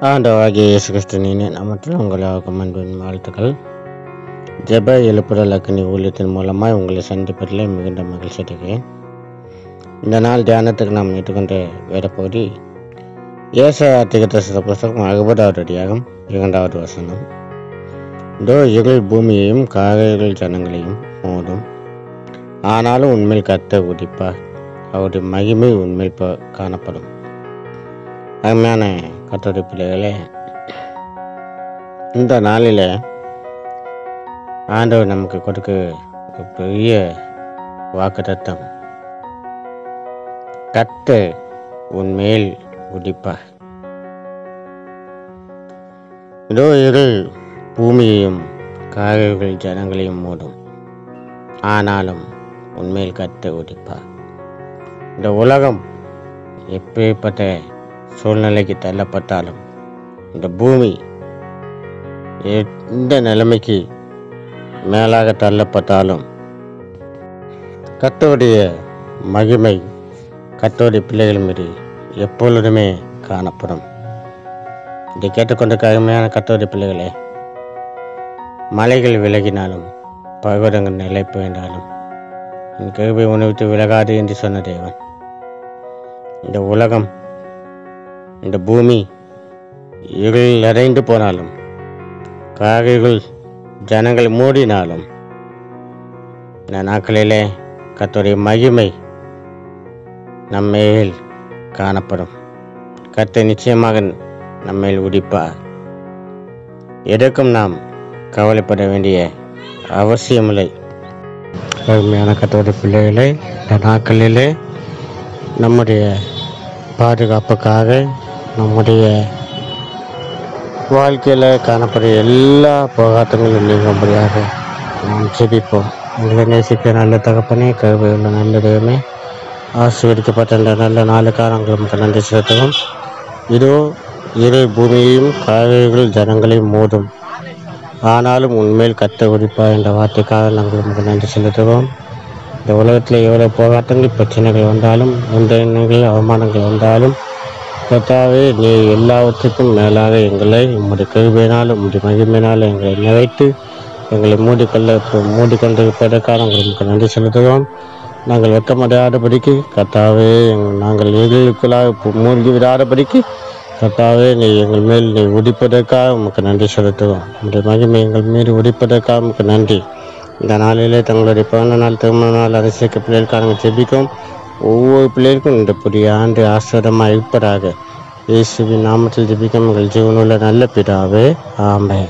ஆண்டவராகிய இயேசு கிறிஸ்துவின் நாமத்தில் உங்களுக்கும் அன்பின் வாழ்த்துக்கள். ஜெப எழுப்புதல் அக்கினி ஊழியத்தின் மூலமாக உங்களை சந்திப்பதில் மிகுந்த மகிழ்ச்சி அடைகிறேன். இந்த நாள் தியானத்துக்கு நாம் ஏற்றுக்கொண்ட வேத பகுதி ஏசாயா தீர்க்கதரிசி புத்தகம் 60வது அதிகாரம் 2வது வசனம். இதோ இருள் பூமியையும் காரிருள் ஜனங்களையும் மோதும், ஆனாலும் உண்மையில் கர்த்தர் உதிப்பார், அவருடைய மகிமை உண்மையில் காணப்படும். அருமையான கர்த்தருடைய பிள்ளைகளே, இந்த நாளில் ஆண்டவர் நமக்கு கொடுக்க ஒரு பெரிய வாக்குத்தத்தம். கர்த்தர் உன்மேல் உதிப்பார். இதோ இருள் பூமியையும் காரிருள் ஜனங்களையும் மூடும், ஆனாலும் உன்மேல் கர்த்தர் உதிப்பார். இந்த உலகம் எப்பேற்பட்ட சூழ்நிலைக்கு தள்ளப்பட்டாலும், இந்த பூமி எந்த நிலைமைக்கு மேலாக தள்ளப்பட்டாலும், கர்த்தருடைய மகிமை கர்த்தருடைய பிள்ளைகள் மீது எப்பொழுதுமே காணப்படும். இதை கேட்டுக்கொண்டிருக்க அருமையான கர்த்தருடைய பிள்ளைகளே, மலைகள் விலகினாலும் பர்வதங்கள் நிலை பெயர்ந்தாலும் என் கிருபை உன்னை விட்டு விலகாது என்று சொன்ன தேவன், இந்த உலகம் இந்த பூமி இருள் நிறைந்து போனாலும், காரிருள் ஜனங்கள் மூடினாலும், இந்த நாட்களிலே கர்த்தருடைய மகிமை நம்மேல் காணப்படும். கர்த்தர் நிச்சயமாக நம்மேல் உதிப்பார். எதற்கும் நாம் கவலைப்பட வேண்டிய அவசியமில்லை. அருமையான கர்த்தருடைய பிள்ளைகளை, இந்த நாட்களிலே நம்முடைய பாதுகாப்புக்காக, நம்முடைய வாழ்க்கையில் காணப்படுற எல்லா போராட்டங்களும் நீங்கும்படியாக நாம் ஜெபிப்போம். எங்களை நேசிக்க நல்ல தகப்பனே, கருவையுள்ள நல்ல தெய்வமே, ஆசீர்வதிக்கப்பட்ட இந்த நல்ல நாளுக்காக உங்களுக்கு நன்றி செலுத்துவோம். இதோ இரு பூமியையும் காரிருள் ஜனங்களையும் மூடும், ஆனாலும் உண்மையில் கர்த்தர் உதிப்பார் என்ற வார்த்தைக்காக நாங்கள் உங்களுக்கு நன்றி செலுத்துவோம். இந்த உலகத்தில் எவ்வளோ போராட்டங்கள் பிரச்சனைகள் வந்தாலும், ஒன்றிணைகள் அவமானங்கள் வந்தாலும், கர்த்தாவே நீ எல்லாவற்றுக்கும் மேலாக எங்களை உம்முடைய கிருபையினால் உம்முடைய மகிமையினால் எங்களை நிறைத்து எங்களை மூடிக்கொண்டிருப்பதற்காக உங்களுக்கு நன்றி செலுத்துவோம். நாங்கள் வெட்கமடையாதபடிக்கு கர்த்தாவே, நாங்கள் எங்களுக்குள்ளாக மூழ்கி விடாதபடிக்கு கர்த்தாவே நீ எங்கள் மேல் நீ உதிப்பதற்காக உமக்கு நன்றி செலுத்துவோம். உம்முடைய மகிமை எங்கள் மீது உதிப்பதற்காக உமக்கு நன்றி. இந்த நாளிலே தங்களுடைய பிறந்த நாள், திருமண நாள், அரசியல் பிள்ளைகளுக்காக நாங்கள் ஜெபிக்கும். ஒவ்வொரு பிள்ளைகளுக்கும் இந்த புதிய ஆண்டு ஆசீர்வாதமாக இருப்பதாக இயேசுவின் நாமத்தில் ஜெபிக்கும் எங்கள் ஜீவனுள்ள நல்ல பிதாவே, ஆமென்.